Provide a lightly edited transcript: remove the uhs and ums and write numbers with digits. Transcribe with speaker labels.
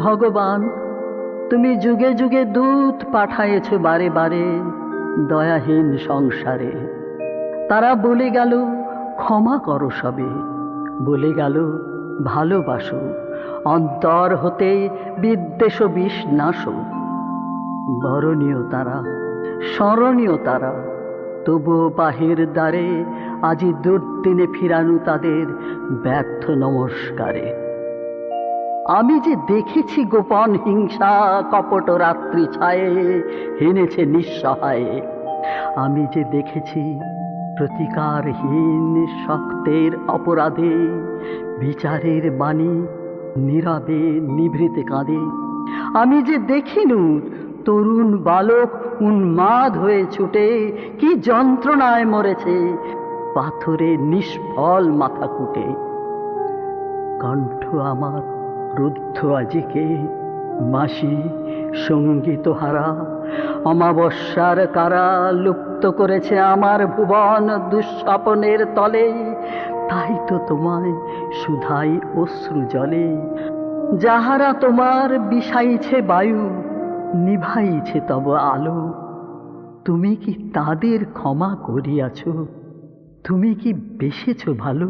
Speaker 1: ভগবান, তুমি যুগে যুগে দূত পাঠায়েছ বারে বারে দয়াহীন সংসারে। তারা বলে গেল ক্ষমা করো সবে, বলে গেল ভালোবাসো, অন্তর হতে বিদ্বেষ বিষ নাশো। বরণীয় তারা, স্মরণীয় তারা, তবুও বাহির দ্বারে আজি দুর্দিনে ফিরানু তাদের ব্যর্থ নমস্কারে। আমি যে দেখেছি গোপন হিংসা কপট রাত্রি ছায়ে হেনেছে নিঃসহায়ে। আমি যে দেখেছি প্রতিকারহীন শক্তের অপরাধে বিচারের বাণী নীরবে নিভৃতে কাঁদে। আমি যে দেখিনু তরুণ বালক উন্মাদ হয়ে ছুটে কি যন্ত্রণায় মরেছে পাথরে নিষ্ফল মাথা কুটে। কণ্ঠ আমার রুদ্ধ আজিকে মাসি সঙ্গীত হারা, অমাবস্যার কারা লুপ্ত করেছে আমার ভুবন দুঃস্বপনের তলে। তাই তো তোমায় সুধাই অশ্রু জলে, যাহারা তোমার বিষাইছে বায়ু নিভাইছে তব আলো। তুমি কি তাদের ক্ষমা করিয়াছ? তুমি কি বেসেছ ভালো?